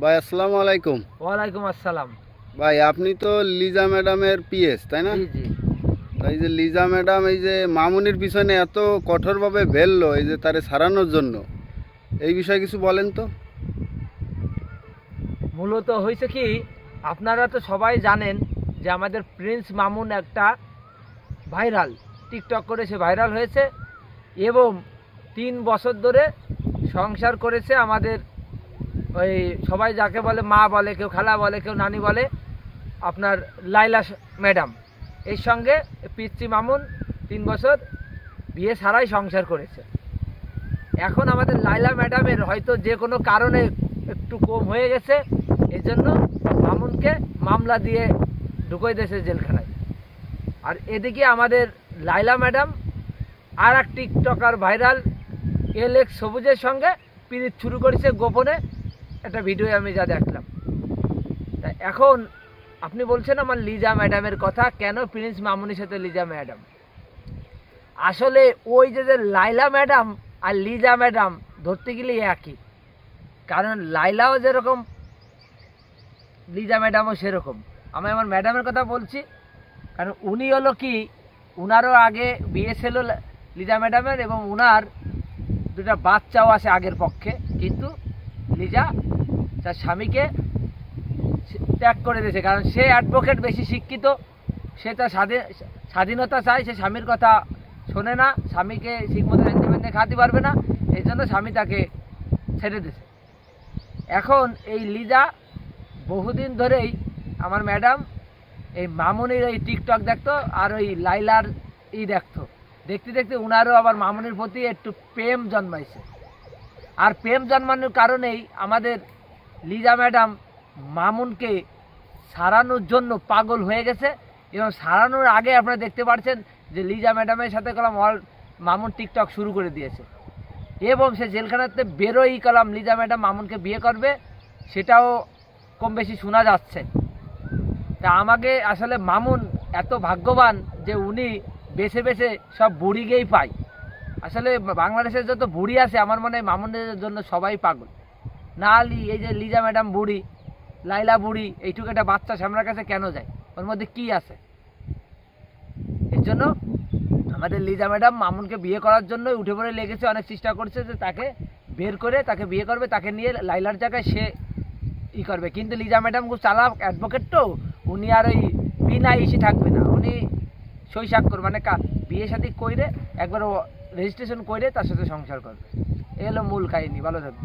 ভাই আসসালামু আলাইকুম। ওয়ালাইকুম আসসালাম। ভাই আপনি তো লিজা ম্যাডামের পিএস তাই না? জি জি। তাই যে লিজা ম্যাডাম এই যে মামুনির পিছনে এত কঠোরভাবে ভেললো এই যে তারে সারানোর জন্য, এই বিষয়ে কিছু বলেন তো। মূলত হয়েছে কি, আপনারা তো সবাই জানেন যে আমাদের প্রিন্স মামুন একটা ভাইরাল, টিকটক করে সে ভাইরাল হয়েছে এবং 3 বছর ধরে সংসার করেছে আমাদের ওই সবাই যাকে বলে মা বলে, কেউ খালা বলে, কেউ নানি বলে, আপনার লাইলা ম্যাডাম এর সঙ্গে পিচ্চি মামুন 3 বছর বিয়ে ছাড়াই সংসার করেছে। এখন আমাদের লাইলা ম্যাডামের হয়তো যে কোনো কারণে একটু কম হয়ে গেছে, এই জন্য মামুনকে মামলা দিয়ে ঢুকিয়ে দিয়েছে জেলখানায়। আর এদিকে আমাদের লাইলা ম্যাডাম আর এক টিকটকার ভাইরাল এলেক্স সবুজের সঙ্গে পিরিত শুরু করেছে গোপনে, একটা ভিডিও আমি যা দেখলাম। তা এখন আপনি বলছেন আমার লিজা ম্যাডামের কথা, কেন প্রিন্স মামুনির সাথে লিজা ম্যাডাম? আসলে ওই যে লাইলা ম্যাডাম আর লিজা ম্যাডাম ধরতে গেলে একই, কারণ লাইলাও যেরকম লিজা ম্যাডামও সেরকম। আমি আমার ম্যাডামের কথা বলছি, কারণ উনি হলো কি, উনারও আগে বিয়ে ছিল লিজা ম্যাডামের এবং উনার দুটা বাচ্চাও আছে আগের পক্ষে, কিন্তু লিজা তার স্বামীকে ত্যাগ করে দিয়েছে, কারণ সে অ্যাডভোকেট, বেশি শিক্ষিত, সে তার স্বাধীনতা চায়, সে স্বামীর কথা শোনে না, স্বামীকে ঠিকমতো রেঁধে বেঁধে খাওয়াতে পারবে না, এই জন্য স্বামী তাকে ছেড়ে দিয়েছে। এখন এই লিজা বহুদিন ধরেই আমার ম্যাডাম এই মামুনির এই টিকটক দেখতো আর ওই লাইলার দেখতো, দেখতে দেখতে উনারও আবার মামুনির প্রতি একটু প্রেম জন্মাইছে। আর প্রেম জন্মানোর কারণেই আমাদের লিজা ম্যাডাম মামুনকে সারানোর জন্য পাগল হয়ে গেছে, এবং সারানোর আগে আপনারা দেখতে পাচ্ছেন যে লিজা ম্যাডামের সাথে কলাম মামুন টিকটক শুরু করে দিয়েছে, এবং সে জেলখানাতে বেরোই কলাম লিজা ম্যাডাম মামুনকে বিয়ে করবে, সেটাও কম বেশি শোনা যাচ্ছে। তা আমাকে আসলে মামুন এত ভাগ্যবান যে উনি বেছে বেছে সব বুড়িকেই পায়। আসলে বাংলাদেশের যত বুড়ি আছে আমার মনে হয় মামুনের জন্য সবাই পাগল। না এই যে লিজা ম্যাডাম বুড়ি, লাইলা বুড়ি, এইটুকু একটা বাচ্চা সামনের কাছে কেন যায়, ওর মধ্যে কি আছে? এর জন্য আমাদের লিজা ম্যাডাম মামুনকে বিয়ে করার জন্য উঠে পড়ে লেগেছে, অনেক চেষ্টা করছে যে তাকে বের করে তাকে বিয়ে করবে, তাকে নিয়ে লাইলার জায়গায় সে করবে। কিন্তু লিজা ম্যাডাম খুব চালাক অ্যাডভোকেট, তো উনি আর ওই বিনা ইসি থাকবে না, উনি সই স্বাক্ষর মানে বিয়ে সাথে কইরে একবার রেজিস্ট্রেশন করে তার সাথে সংসার করবে। এ হলো মূল কাহিনী। ভালো থাকবে।